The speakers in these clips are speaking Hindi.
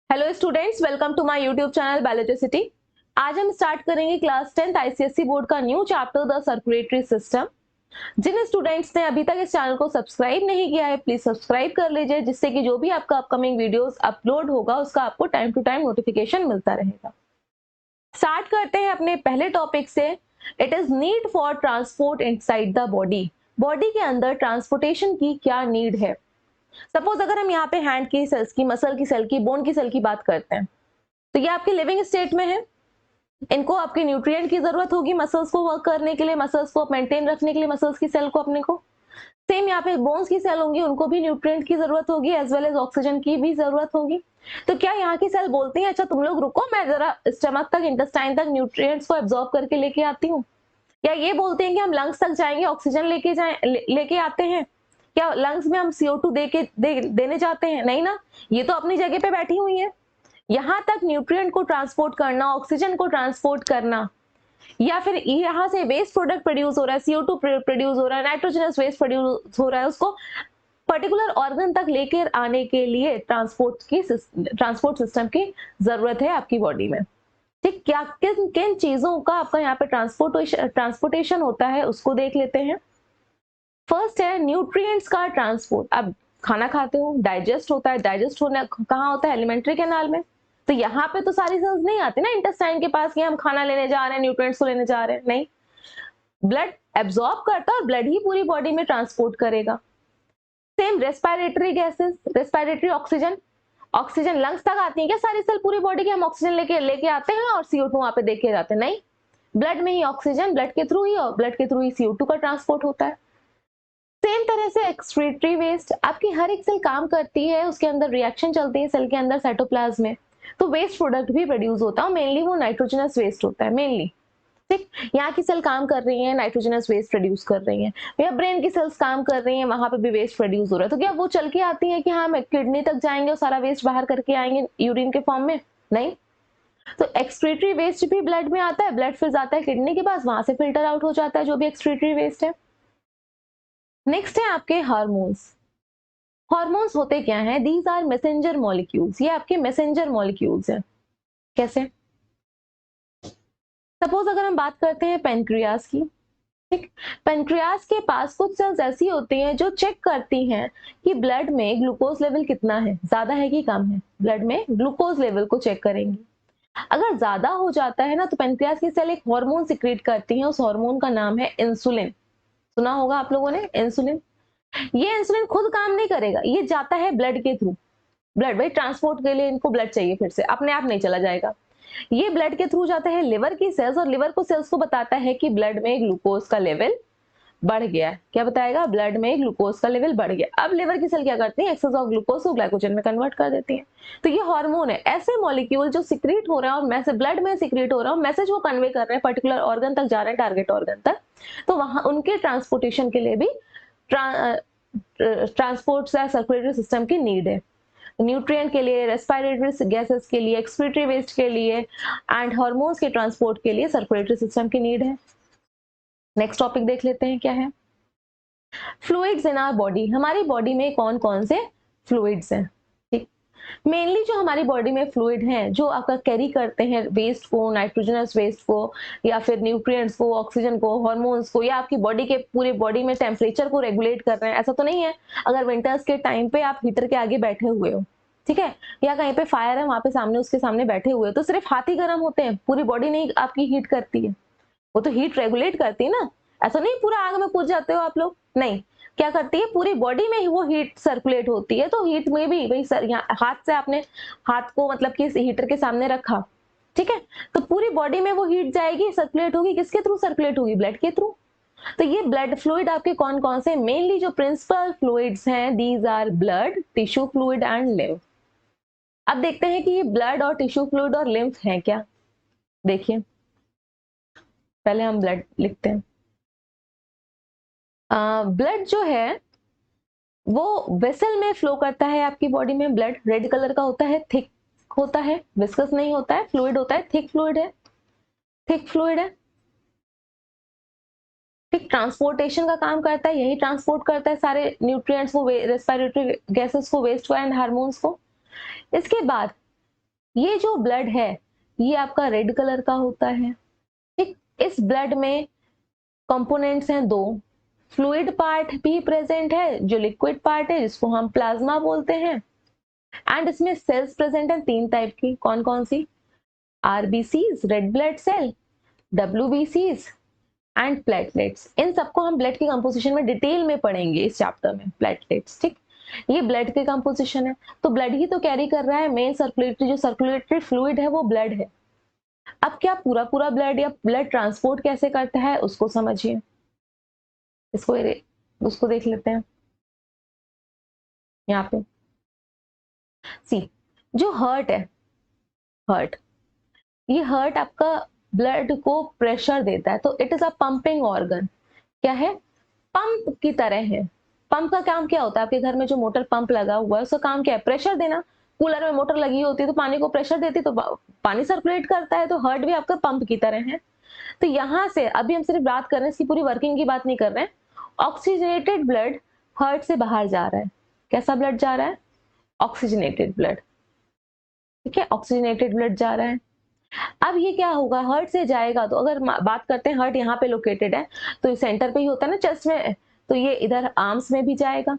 Hello students, welcome to my YouTube channel बायोलॉजिसिटी। आज हम स्टार्ट करेंगे क्लास 10th आईसीएसई बोर्ड का new chapter the circulatory system. जिन स्टूडेंट्स ने अभी तक इस चैनल को सब्सक्राइब नहीं किया है, प्लीज सब्सक्राइब कर लीजिए, जिससे कि जो भी आपका अपकमिंग वीडियोस अपलोड होगा उसका आपको टाइम टू टाइम नोटिफिकेशन मिलता रहेगा। स्टार्ट करते हैं अपने पहले टॉपिक से। It is need for transport inside the body. Body के अंदर ट्रांसपोर्टेशन की क्या नीड है। सपोज अगर हम यहाँ पे हैंड की सेल्स की, मसल की सेल की, बोन की सेल की बात करते हैं, तो ये आपके लिविंग स्टेट में है। इनको आपके न्यूट्रिएंट की जरूरत होगी मसल्स को वर्क करने के लिए, मसल्स को मेंटेन रखने के लिए, मसल्स की सेल को अपने को। सेम यहाँ पे बोन्स की सेल होंगी, उनको भी न्यूट्रिएंट की जरूरत होगी एज वेल एज ऑक्सीजन की भी जरूरत होगी। तो क्या यहाँ की सेल बोलती है अच्छा तुम लोग रुको, मैं जरा स्टमक तक, इंटेस्टाइन तक न्यूट्रिएंट्स को एब्जॉर्ब करके लेके आती हूँ। या ये बोलते हैं कि हम लंग्स तक जाएंगे, ऑक्सीजन लेके आते हैं। क्या लंग्स में हम CO2 देने जाते हैं? नहीं ना, ये तो अपनी जगह पे बैठी हुई है। यहाँ तक न्यूट्रिएंट को ट्रांसपोर्ट करना, ऑक्सीजन को ट्रांसपोर्ट करना, या फिर यहाँ से वेस्ट प्रोडक्ट प्रोड्यूस हो रहा है, CO2 प्रोड्यूस हो रहा है, नाइट्रोजनस वेस्ट प्रोड्यूस हो रहा है, उसको पर्टिकुलर ऑर्गन तक लेकर आने के लिए ट्रांसपोर्ट सिस्टम की जरूरत है आपकी बॉडी में। ठीक, क्या किन किन चीजों का आपका यहाँ पे ट्रांसपोर्टेशन होता है उसको देख लेते हैं। फर्स्ट है न्यूट्रिएंट्स का ट्रांसपोर्ट। अब खाना खाते हो, डाइजेस्ट होता है, डाइजेस्ट होना कहाँ होता है? एलिमेंट्री कैनाल में। तो यहाँ पे तो सारी सेल्स नहीं आती ना इंटेस्टाइन के पास कि हम खाना लेने जा रहे हैं, न्यूट्रिएंट्स को लेने जा रहे हैं, नहीं। ब्लड एब्जॉर्ब करता है और ब्लड ही पूरी बॉडी में ट्रांसपोर्ट करेगा। Same respiratory gases, respiratory oxygen, oxygen lungs तक आती है क्या सारी सेल पूरी बॉडी के? हम ऑक्सीजन लेके आते हैं और CO2 वहां पे देके जाते हैं? नहीं, ब्लड में ही ऑक्सीजन, ब्लड के थ्रू ही, और ब्लड के थ्रू ही CO2 का ट्रांसपोर्ट होता है। सेम तरह से एक्सक्रीटरी वेस्ट, आपकी हर एक सेल काम करती है, उसके अंदर रिएक्शन चलती है सेल के अंदर साइटोप्लाज्म में, तो वेस्ट प्रोडक्ट भी प्रोड्यूस होता है। मेनली वो नाइट्रोजनस वेस्ट होता है मेनली। ठीक, यहाँ की सेल काम कर रही है, नाइट्रोजनस वेस्ट प्रोड्यूस कर रही है, या ब्रेन की सेल्स काम कर रही है, वहां पे भी वेस्ट प्रोड्यूस हो रहा है। तो क्या वो चल के आती है कि हाँ हम किडनी तक जाएंगे और सारा वेस्ट बाहर करके आएंगे यूरिन के फॉर्म में? नहीं। तो एक्सक्रीटरी वेस्ट भी ब्लड में आता है, ब्लड फिर जाता है किडनी के पास, वहां से फिल्टर आउट हो जाता है जो भी एक्सक्रीटरी वेस्ट है। नेक्स्ट है आपके हार्मोन्स। हार्मोन्स होते क्या हैं? These are messenger molecules. ये आपके मैसेंजर मॉलिक्यूल्स हैं। कैसे? सपोज अगर हम बात करते हैं पेनक्रियास की, ठीक, पेनक्रियास के पास कुछ सेल्स ऐसी होती हैं जो चेक करती हैं कि ब्लड में ग्लूकोज लेवल कितना है, ज्यादा है कि कम है। ब्लड में ग्लूकोज लेवल को चेक करेंगी। अगर ज्यादा हो जाता है ना, तो पेनक्रियास की सेल एक हार्मोन सिक्रीट करती है, उस हार्मोन का नाम है इंसुलिन। सुना होगा आप लोगों ने इंसुलिन। ये इंसुलिन खुद काम नहीं करेगा, ये जाता है ब्लड के थ्रू। ब्लड भाई ट्रांसपोर्ट के लिए इनको ब्लड चाहिए, फिर से अपने आप नहीं चला जाएगा। ये ब्लड के थ्रू जाता है लिवर की सेल्स, और लिवर को सेल्स को बताता है कि ब्लड में ग्लूकोज का लेवल बढ़ गया है। क्या बताएगा? ब्लड में ग्लूकोज का लेवल बढ़ गया। अब लिवर की सेल क्या करती है? एक्सेस ऑफ ग्लूकोज को ग्लाइकोजन में कन्वर्ट कर देती है। तो ये हार्मोन है, ऐसे मॉलिक्यूल जो सिक्रीट हो रहा है और मैसेज ब्लड में सिक्रीट हो रहा है, मैसेज वो कन्वे कर रहे हैं, पर्टिकुलर ऑर्गन तक जा रहे हैं, टारगेट ऑर्गन तक। तो वहां उनके ट्रांसपोर्टेशन के लिए भी ट्रांसपोर्ट सर्कुलेटरी सिस्टम की नीड है। न्यूट्रिएंट के लिए, रेस्पिरेटरी गैसेस के लिए, एक्सक्रीटरी वेस्ट के लिए, एंड हार्मोन्स के ट्रांसपोर्ट के लिए सर्कुलेटरी सिस्टम की नीड है। नेक्स्ट टॉपिक देख लेते हैं क्या है। Fluids in our body. हमारी बॉडी में कौन कौन से फ्लूइड्स हैं? ठीक, मेनली जो हमारी बॉडी में फ्लूइड हैं जो आपका कैरी करते हैं वेस्ट को, नाइट्रोजनस वेस्ट को, या फिर न्यूट्रिएंट्स को, ऑक्सीजन को, हार्मोन्स को, या आपकी बॉडी के पूरे बॉडी में टेम्परेचर को रेगुलेट कर रहे हैं। ऐसा तो नहीं है अगर विंटर्स के टाइम पे आप हीटर के आगे बैठे हुए हो, ठीक है, या कहीं पे फायर है वहां पे सामने, उसके सामने बैठे हुए हो, तो सिर्फ हाथ ही गर्म होते हैं, पूरी बॉडी नहीं आपकी हीट करती है। वो तो हीट रेगुलेट करती है ना। ऐसा नहीं पूरा आग में कूद जाते हो आप लोग, नहीं। क्या करती है? पूरी बॉडी में ही वो हीट सर्कुलेट होती है। तो हीट में भी वही सर, यहाँ हाथ से आपने हाथ को मतलब कि हीटर के सामने रखा, ठीक है, तो पूरी बॉडी में वो हीट जाएगी, सर्कुलेट होगी। किसके थ्रू सर्कुलेट होगी? ब्लड के थ्रू। तो ये ब्लड फ्लूइड आपके कौन कौन से? मेनली जो प्रिंसिपल फ्लूइड्स हैं, these are blood, tissue fluid and lymph. अब देखते हैं कि ये ब्लड और टिश्यू फ्लूइड और लिम्फ है क्या। देखिए, पहले हम ब्लड लिखते हैं। ब्लड जो है वो वेसल में फ्लो करता है आपकी बॉडी में। ब्लड रेड कलर का होता है, थिक होता है, विस्कस नहीं होता है, फ्लूइड होता है, थिक फ्लूइड है, थिक फ्लूइड है। ठीक, ट्रांसपोर्टेशन का काम करता है, यही ट्रांसपोर्ट करता है सारे न्यूट्रिएंट्स को, रेस्पिरेटरी गैसेस को, वेस्ट को एंड हार्मोन्स को। इसके बाद ये जो ब्लड है ये आपका रेड कलर का होता है। ठीक, इस ब्लड में कंपोनेंट्स हैं दो, फ्लूइड पार्ट भी प्रेजेंट है जो लिक्विड पार्ट है जिसको हम प्लाज्मा बोलते हैं, एंड इसमें सेल्स प्रेजेंट हैं तीन टाइप की। कौन कौन सी? आरबीसीज रेड ब्लड सेल, डब्ल्यूबीसीज एंड प्लेटलेट्स। इन सबको हम ब्लड की कंपोजिशन में डिटेल में पढ़ेंगे इस चैप्टर में, प्लेटलेट्स। ठीक, ये ब्लड के कंपोजिशन है, तो ब्लड ही तो कैरी कर रहा है, मेन सर्कुलेटरी जो सर्कुलेटरी फ्लूइड है वो ब्लड है। अब क्या पूरा पूरा ब्लड या ब्लड ट्रांसपोर्ट कैसे करता है उसको समझिए, इसको उसको देख लेते हैं। यहाँ पे सी, जो हार्ट है, हार्ट, ये हार्ट आपका ब्लड को प्रेशर देता है, तो it is a pumping organ. क्या है? पंप की तरह है। पंप का काम क्या होता है? आपके घर में जो मोटर पंप लगा हुआ है उसका काम क्या है? प्रेशर देना। कूलर में मोटर लगी होती है तो पानी को प्रेशर देती है तो पानी सर्कुलेट करता है, तो हार्ट भी आपका पंप की तरह है। तो यहां से अभी हम सिर्फ बात कर रहे हैं, इसकी पूरी वर्किंग की बात नहीं कर रहे हैं। ऑक्सीजनेटेड ब्लड हार्ट से बाहर जा रहा है। कैसा ब्लड जा रहा है? Oxygenated blood. ठीक है, ऑक्सीजनेटेड ब्लड जा रहा है। अब ये क्या होगा, हार्ट से जाएगा तो अगर बात करते हैं, हार्ट यहाँ पे लोकेटेड है तो ये सेंटर पे ही होता है ना, चेस्ट में, तो ये इधर आर्म्स में भी जाएगा,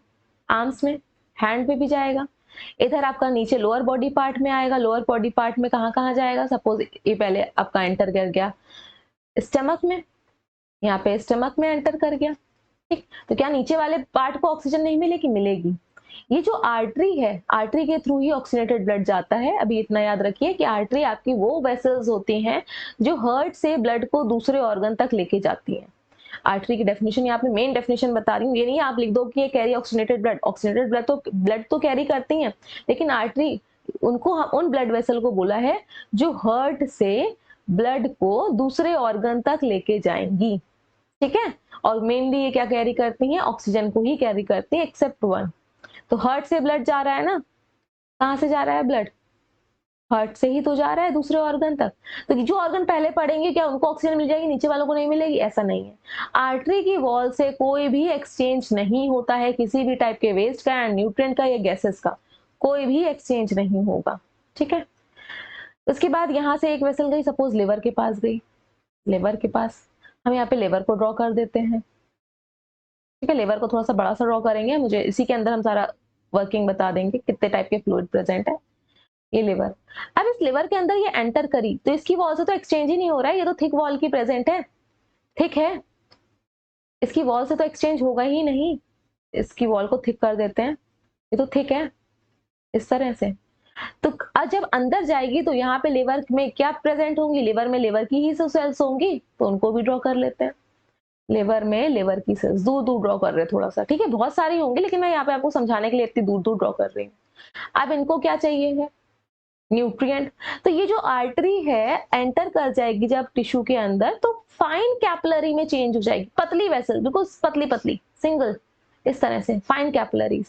आर्म्स में, हैंड पे भी जाएगा, इधर आपका नीचे लोअर बॉडी पार्ट में आएगा। लोअर बॉडी पार्ट में कहाँ कहाँ जाएगा? सपोज ये पहले आपका एंटर कर गया स्टमक में, यहाँ पे स्टमक में एंटर कर गया। ठीक, तो क्या नीचे वाले पार्ट को ऑक्सीजन नहीं मिलेगी? मिलेगी। ये जो आर्टरी है, आर्टरी के थ्रू ही ऑक्सीजनेटेड ब्लड जाता है। अभी इतना याद रखिए कि आर्टरी आपकी वो वेसल्स होती हैं जो हार्ट से ब्लड को दूसरे ऑर्गन तक लेके जाती हैं। आर्टरी की डेफिनेशन यहाँ पे मेन डेफिनेशन बता रही हूँ, ये नहीं आप लिख दो कि ये carry oxygenated blood. Oxygenated blood तो कैरी करती हैं, लेकिन आर्टरी उनको उन ब्लड वेसल को बोला है जो हार्ट से ब्लड को दूसरे ऑर्गन तक लेके जाएंगी। ठीक है, और मेनली ये क्या कैरी करती हैं? ऑक्सीजन को ही कैरी करती हैं, एक्सेप्ट वन। तो हार्ट से ब्लड जा रहा है ना, कहां से जा रहा है ब्लड? हार्ट से ही तो जा रहा है दूसरे ऑर्गन तक। तो जो ऑर्गन पहले पड़ेंगे क्या उनको ऑक्सीजन मिल जाएगी, नीचे वालों को नहीं मिलेगी? ऐसा नहीं है। आर्टरी की वॉल से कोई भी एक्सचेंज नहीं होता है किसी भी टाइप के वेस्ट का एंड न्यूट्रिएंट का या गैसेस का, कोई भी एक्सचेंज नहीं होगा। ठीक है, उसके बाद यहाँ से एक वेसल गई, सपोज लिवर के पास गई, लिवर के पास हम यहाँ पे लिवर को ड्रॉ कर देते हैं। ठीक है, लिवर को थोड़ा सा बड़ा सा ड्रॉ करेंगे, मुझे इसी के अंदर हम सारा वर्किंग बता देंगे कितने टाइप के फ्लूइड प्रेजेंट है। ये लिवर, अब इस लिवर के अंदर ये एंटर करी तो इसकी वॉल से तो एक्सचेंज ही नहीं हो रहा है, ये तो थिक वॉल की प्रेजेंट है। थिक है, इसकी वॉल से तो एक्सचेंज होगा ही नहीं। इसकी वॉल को थिक कर देते हैं, ये तो थिक है इस तरह से। तो आज जब अंदर जाएगी तो यहाँ पे लिवर में क्या प्रेजेंट होंगी? लिवर में लिवर की ही सेल्स होंगी, तो उनको भी ड्रॉ कर लेते हैं। लिवर में लिवर की सेल्स दूर दूर ड्रॉ कर रहे हैं थोड़ा सा। ठीक है, बहुत सारी होंगी लेकिन मैं यहाँ पे आपको समझाने के लिए इतनी दूर दूर ड्रॉ कर रही हूँ। अब इनको क्या चाहिए है? न्यूट्रिएंट। तो ये जो आर्टरी है एंटर कर जाएगी जब टिश्यू के अंदर, तो फाइन कैपिलरी में चेंज हो जाएगी, पतली वेसल, बिल्कुल पतली पतली सिंगल, इस तरह से फाइन कैपिलरीज।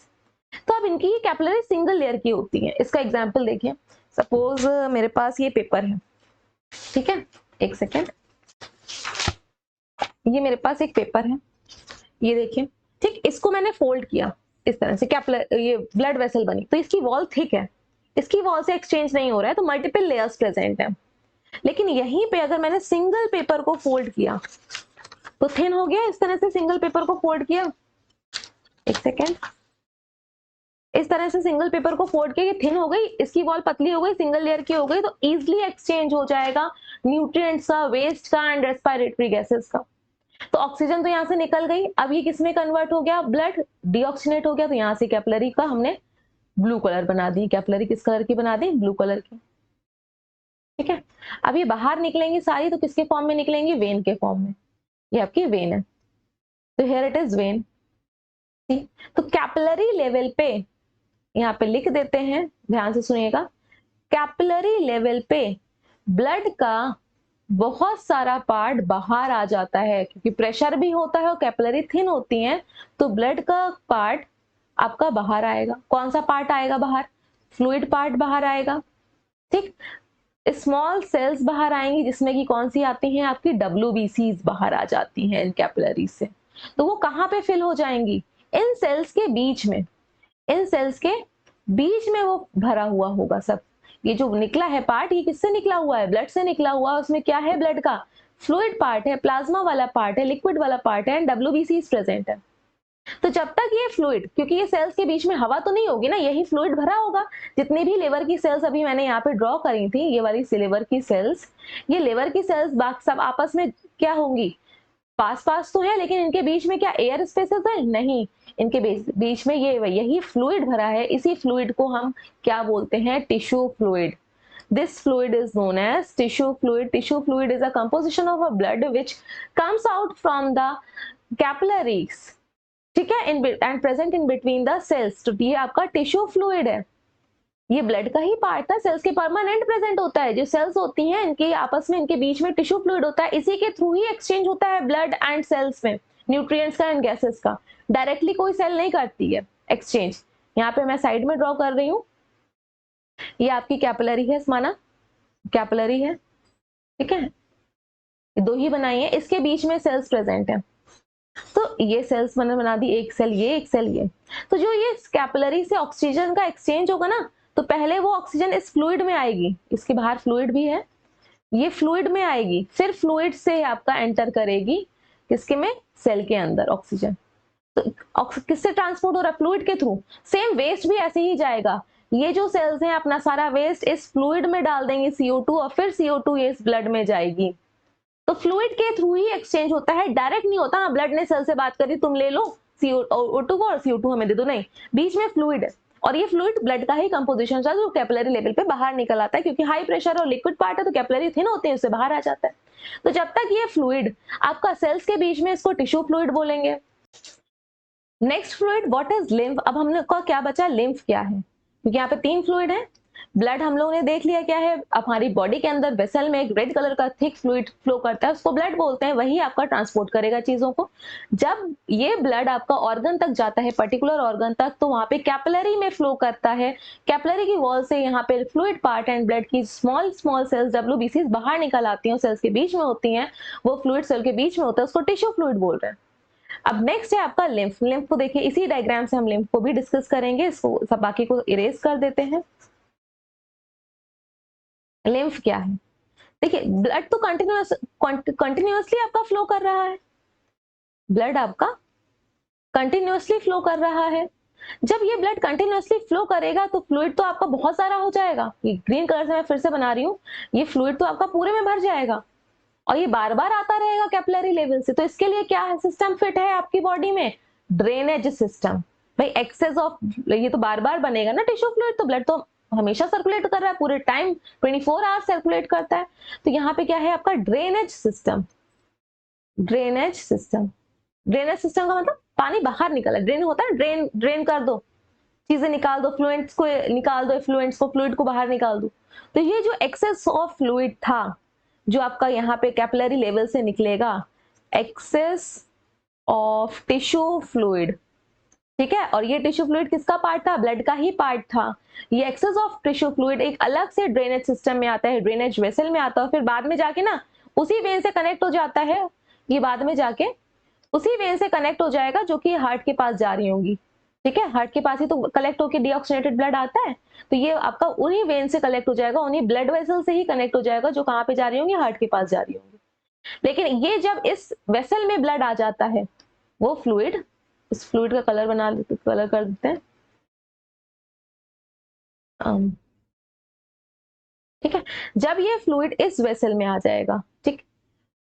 तो अब इनकी ये कैपिलरी सिंगल लेयर की होती है। इसका एग्जाम्पल देखिए, सपोज मेरे पास ये पेपर है, ठीक है, एक सेकेंड, ये मेरे पास एक पेपर है, ये देखिए, ठीक, इसको मैंने फोल्ड किया इस तरह से, कैपिलर ये ब्लड वेसल बनी, तो इसकी वॉल थिक है, इसकी वॉल से एक्सचेंज नहीं हो रहा है, तो मल्टीपल लेयर्स प्रेजेंट है। लेकिन यहीं पे अगर मैंने सिंगल पेपर को फोल्ड किया तो थिन हो गया। इस तरह से सिंगल पेपर को फोल्ड किया, एक सेकेंड, इस तरह से सिंगल पेपर को फोल्ड किया, थिन हो गई, इसकी वॉल पतली हो गई, सिंगल लेयर की हो गई, तो इजिली एक्सचेंज हो जाएगा न्यूट्रिएंट्स का, वेस्ट का एंड रेस्पिरेटरी गैसेस का। तो ऑक्सीजन तो यहाँ से निकल गई, अब ये किसमें कन्वर्ट हो गया? ब्लड डीऑक्सीनेट हो गया, तो यहाँ से कैपिलरी का हमने ब्लू कलर बना दी। कैपिलरी किस कलर की बना दी? ब्लू कलर की। ठीक है, अब ये बाहर निकलेंगी सारी तो किसके फॉर्म में निकलेंगी? वेन के फॉर्म में। ये आपकी वेन है, तो हियर इट इज वेन। तो कैपिलरी लेवल पे यहाँ पे लिख देते हैं, ध्यान से सुनिएगा, कैपिलरी लेवल पे ब्लड का बहुत सारा पार्ट बाहर आ जाता है, क्योंकि प्रेशर भी होता है और कैपिलरी थिन होती हैं, तो ब्लड का पार्ट आपका बाहर आएगा। कौन सा पार्ट आएगा बाहर? फ्लूइड पार्ट बाहर आएगा। ठीक, स्मॉल सेल्स बाहर आएंगी जिसमें कि कौन सी आती हैं, आपकी WBCs बाहर आ जाती हैं इन कैपिलरी से। तो वो कहाँ पे फिल हो जाएंगी, इन सेल्स के बीच में, इन सेल्स के बीच में वो भरा हुआ होगा सब। ये जो निकला है पार्ट, ये किससे निकला हुआ है, ब्लड से निकला हुआ है। उसमें क्या है, ब्लड का फ्लूइड पार्ट है, प्लाज्मा वाला पार्ट है, लिक्विड वाला पार्ट है एंड WBCs प्रेजेंट है। तो जब तक ये फ्लूइड, क्योंकि ये सेल्स के बीच में हवा तो नहीं होगी ना, यही फ्लूइड भरा होगा। जितनी भी लिवर की सेल्स अभी मैंने यहाँ पे ड्रॉ करी थी, ये वाली लिवर की सेल्स, ये लिवर की सेल्स सब आपस में क्या होंगी, पास पास तो है, लेकिन इनके बीच में क्या एयर स्पेसेस है, नहीं। इनके बीच में ये यही फ्लूइड भरा है। इसी फ्लूइड को हम क्या बोलते हैं, tissue fluid. This fluid is known as tissue fluid. Tissue fluid is a composition of a blood which comes out from the capillaries, ठीक है, and present in between the cells. तो ये आपका टिश्यू फ्लूइड है, ये ब्लड का ही पार्ट था, सेल्स के परमानेंट प्रेजेंट होता है। जो सेल्स होती हैं इनके आपस में, इनके बीच में टिश्यू फ्लूइड होता है, इसी के थ्रू ही एक्सचेंज होता है ब्लड एंड सेल्स में, न्यूट्रिएंट्स का एंड गैसेस का। डायरेक्टली कोई सेल नहीं करती है एक्सचेंज। यहाँ पे मैं साइड में ड्रॉ कर रही हूँ, ये आपकी कैपिलरी है, माना कैपिलरी है, ठीक है, दो ही बनाई है, इसके बीच में सेल्स प्रेजेंट है। तो ये सेल्स मैंने बना दी, एक सेल ये, एक सेल ये। तो जो ये कैपिलरी से ऑक्सीजन का एक्सचेंज होगा ना, तो पहले वो ऑक्सीजन इस फ्लूइड में आएगी, इसके बाहर फ्लूइड भी है, ये फ्लूइड में आएगी, फिर फ्लूइड से आपका एंटर करेगी किसके में, सेल के अंदर ऑक्सीजन। तो किससे ट्रांसपोर्ट हो रहा है, फ्लूइड के थ्रू। सेम वेस्ट भी ऐसे ही जाएगा, ये जो सेल्स हैं अपना सारा वेस्ट इस फ्लूइड में डाल देंगे CO2, और फिर CO2 ये इस ब्लड में जाएगी। तो फ्लूइड के थ्रू ही एक्सचेंज होता है, डायरेक्ट नहीं होता। हाँ, ब्लड ने सेल से बात करी, तुम ले लो CO2 को और CO2 हमें दे दो, नहीं, बीच में फ्लूइड है, और ये फ्लूइड ब्लड का ही कंपोजिशन है जो कैपिलरी लेवल पे बाहर निकल आता है, क्योंकि हाई प्रेशर और लिक्विड पार्ट है तो कैपिलरी थिन होते हैं, उससे बाहर आ जाता है। तो जब तक ये फ्लूइड आपका सेल्स के बीच में, इसको टिश्यू फ्लूइड बोलेंगे। Next fluid what is lymph. अब हमने का क्या बचा, लिम्फ क्या है, क्योंकि यहाँ पे 3 फ्लूइड है। ब्लड हम लोगों ने देख लिया क्या है, हमारी बॉडी के अंदर वेसल में एक रेड कलर का थिक फ्लूइड फ्लो करता है, उसको ब्लड बोलते हैं, वही आपका ट्रांसपोर्ट करेगा चीजों को। जब ये ब्लड आपका ऑर्गन तक जाता है, पर्टिकुलर ऑर्गन तक, तो वहां पे कैपिलरी में फ्लो करता है। कैपिलरी की वॉल से यहाँ पे फ्लूइड पार्ट एंड ब्लड की स्मॉल स्मॉल सेल्स WBCs बाहर निकल आती हैं, सेल्स के बीच में होती हैं, वो फ्लूइड सेल के बीच में होता है, उसको टिश्यू फ्लूइड बोल रहे हैं। अब नेक्स्ट है आपका लिम्फ। लिम्फ को देखिए, इसी डायग्राम से हम लिम्फ को भी डिस्कस करेंगे, इसको सब बाकी को इरेज कर देते हैं। लिम्फ क्या है, देखिए, ब्लड तो कंटिन्यूअसली आपका फ्लो कर रहा है, ब्लड आपका कंटिन्यूअसली फ्लो कर रहा है। जब ये ब्लड कंटिन्यूअसली फ्लो करेगा तो फ्लूइड तो आपका बहुत सारा हो जाएगा, ये ग्रीन कलर से मैं फिर से बना रही हूँ, ये फ्लूइड तो आपका पूरे में भर जाएगा, और ये बार बार आता रहेगा कैपिलरी लेवल से। तो इसके लिए क्या है सिस्टम फिट है आपकी बॉडी में, ड्रेनेज सिस्टम। भाई एक्सेस ऑफ, ये तो बार बार बनेगा ना टिश्यू फ्लूइड, तो ब्लड तो हमेशा सर्कुलेट कर रहा है, पूरे टाइम 24 आवर्स सर्कुलेट करता है। तो यहाँ पे क्या है आपका drainage system. Drainage system, drainage system का मतलब पानी बाहर निकला, ड्रेन होता है, ड्रेन ड्रेन कर दो, चीजें निकाल दो, फ्लूइड्स को निकाल दो, फ्लूइड्स को, फ्लूइड को बाहर निकाल दो। तो ये जो एक्सेस ऑफ फ्लूइड था जो आपका यहाँ पे कैपिलरी लेवल से निकलेगा, एक्सेस ऑफ टिश्यू फ्लूइड, ठीक है, और ये टिश्यू फ्लूइड किसका पार्ट था, ब्लड का ही पार्ट था। ये एक्सेस ऑफ टिश्यू फ्लूइड एक अलग से ड्रेनेज सिस्टम में आता है, ड्रेनेज वेसल में आता है, फिर बाद में जाके ना उसी वेन से कनेक्ट हो जाता है, ये बाद में जाके उसी वेन से कनेक्ट हो जाएगा जो कि हार्ट के पास जा रही होंगी, ठीक है, हार्ट के पास ही तो कलेक्ट होकर डीऑक्सीजनेटेड ब्लड आता है, तो ये आपका उन्हीं वेन से कलेक्ट हो जाएगा, उन्हीं ब्लड वेसल से ही कनेक्ट हो जाएगा जो कहाँ पे जा रही होंगी, हार्ट के पास जा रही होंगी। लेकिन ये जब इस वेसल में ब्लड आ जाता है, वो फ्लूइड, इस फ्लूइड का कलर बना लेते, कलर कर देते हैं, ठीक है। जब ये फ्लूइड इस वेसल में आ जाएगा, ठीक,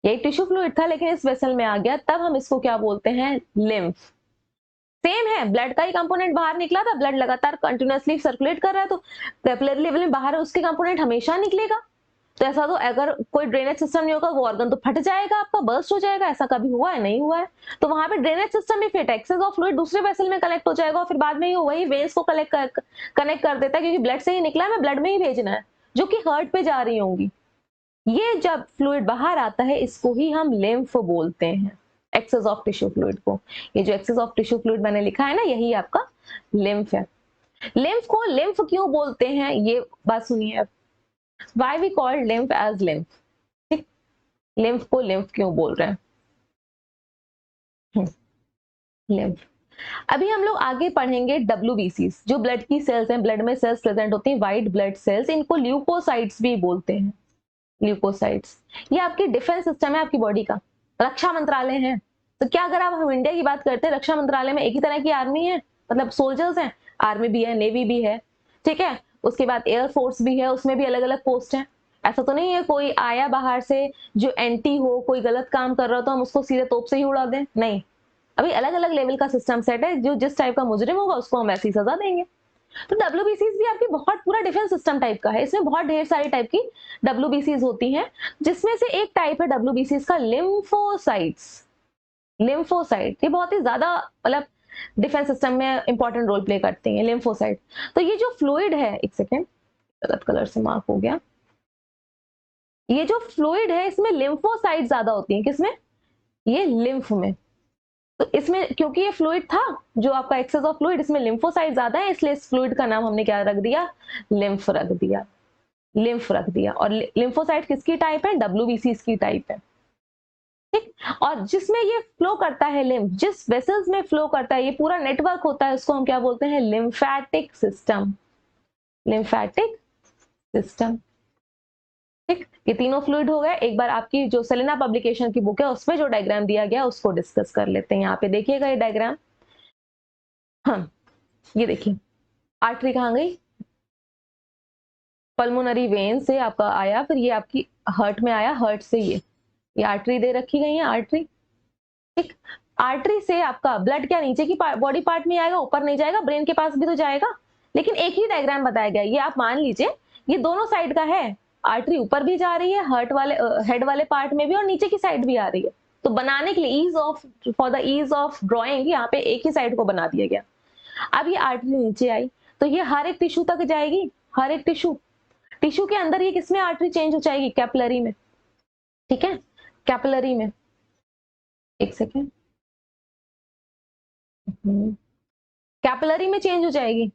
ये टिश्यू फ्लूइड था लेकिन इस वेसल में आ गया, तब हम इसको क्या बोलते हैं, लिम्फ। सेम है, ब्लड का ही कंपोनेंट बाहर निकला था, ब्लड लगातार कंटिन्यूअसली सर्कुलेट कर रहा है, तो कैपिलरी लेवल में बाहर उसके कंपोनेंट हमेशा निकलेगा। तो ऐसा तो अगर कोई ड्रेनेज सिस्टम नहीं होगा, वो ऑर्गन तो फट जाएगा, आपका बर्स्ट हो जाएगा, ऐसा कभी हुआ है, नहीं हुआ है। तो वहां पे ड्रेनेज सिस्टम भी फिट है, एक्सेस ऑफ फ्लूइड दूसरे वेसल में कलेक्ट हो जाएगा, और फिर बाद में ही वही वेन्स को कनेक्ट कर देता है, क्योंकि ब्लड से ही निकला है, मैं ब्लड में ही भेजना है, जो कि हार्ट पे जा रही होंगी। ये जब फ्लूइड बाहर आता है, इसको ही हम लिम्फ बोलते हैं, एक्सेस ऑफ टिश्यू फ्लूइड को। ये जो एक्सेस ऑफ टिश्यू फ्लूइड मैंने लिखा है ना, यही आपका लिम्फ है। लिम्फ को लिम्फ क्यों बोलते हैं, ये बात सुनिए अब। Why we call lymph as lymph, ठीक, लिम्फ को लिम्फ क्यों बोल रहे हैं, लिम्फ। अभी हम लोग आगे पढ़ेंगे WBCs, जो ब्लड की सेल्स हैं, ब्लड में सेल्स प्रेजेंट होती हैं, व्हाइट ब्लड सेल्स, इनको ल्यूकोसाइट्स भी बोलते हैं, ल्यूकोसाइट्स। ये आपकी डिफेंस सिस्टम है, आपकी बॉडी का, रक्षा मंत्रालय है। तो क्या अगर आप हम इंडिया की बात करते हैं, रक्षा मंत्रालय में एक ही तरह की आर्मी है, मतलब सोल्जर्स हैं, आर्मी भी है, नेवी भी है, ठीक है, उसके बाद एयरफोर्स भी है, उसमें भी अलग अलग पोस्ट है। ऐसा तो नहीं है कोई आया बाहर से जो एंटी हो, कोई गलत काम कर रहा हो तो हम उसको सीधे तोप से ही उड़ा दें, नहीं, अभी अलग अलग लेवल का सिस्टम सेट है, जो जिस टाइप का मुजरिम होगा उसको हम ऐसी सजा देंगे। तो WBCs भी आपकी बहुत पूरा डिफेंस सिस्टम टाइप का है, इसमें बहुत ढेर सारी टाइप की WBCs होती हैं, जिसमें से एक टाइप है WBCs का लिम्फोसाइट्स। लिम्फोसाइट ये बहुत ही ज्यादा मतलब डिफेंस सिस्टम में इंपॉर्टेंट रोल प्ले करती हैं, लिम्फोसाइट। तो ये जो फ्लूइड है, एक सेकेंड, गलत कलर से मार्क हो गया, ये जो फ्लूइड है इसमें लिम्फोसाइट ज्यादा होती है, किसमें, ये लिम्फ में। तो इसमें क्योंकि ये फ्लूइड था, जो आपका एक्सेस ऑफ फ्लूइड, इसमें लिम्फोसाइट ज्यादा है, इसलिए इस फ्लूइड का नाम हमने क्या रख दिया, लिम्फ रख दिया, लिम्फ रख दिया। और लिम्फोसाइट किसकी टाइप है, WBCs की टाइप है, ठीक। और जिसमें ये फ्लो करता है लिम्फ, जिस वेसल्स में फ्लो करता है, ये पूरा नेटवर्क होता है, उसको हम क्या बोलते हैं, लिम्फेटिक सिस्टम, लिम्फेटिक सिस्टम, ठीक। ये तीनों फ्लूइड हो गए। एक बार आपकी जो सेलेना पब्लिकेशन की बुक है उसमें जो डायग्राम दिया गया उसको डिस्कस कर लेते हैं। यहाँ पे देखिएगा ये डायग्राम, हाँ ये देखिए, आर्टरी कहाँ गई, पल्मोनरी वेन से आपका आया, फिर ये आपकी हार्ट में आया, हार्ट से ये आर्टरी दे रखी गई है, आर्टरी, ठीक। आर्टरी से आपका ब्लड क्या नीचे की बॉडी पार्ट में आएगा, ऊपर नहीं जाएगा, ब्रेन के पास भी तो जाएगा, लेकिन एक ही डायग्राम बताया गया। ये आप मान लीजिए ये दोनों साइड का है, आर्टरी ऊपर भी जा रही है, हार्ट वाले हेड वाले पार्ट में भी, और नीचे की साइड भी आ रही है। तो बनाने के लिए ease of, for the ease of drawing, यहाँ पे एक ही साइड को बना दिया गया। अब ये आर्टरी नीचे आई तो ये हर एक टिश्यू तक जाएगी, हर एक टिश्यू, टिश्यू के अंदर ये किसमें आर्टरी चेंज हो जाएगी, कैपिलरी में, ठीक है, कैपिलरी में, एक सेकेंड, कैपिलरी में चेंज हो जाएगी,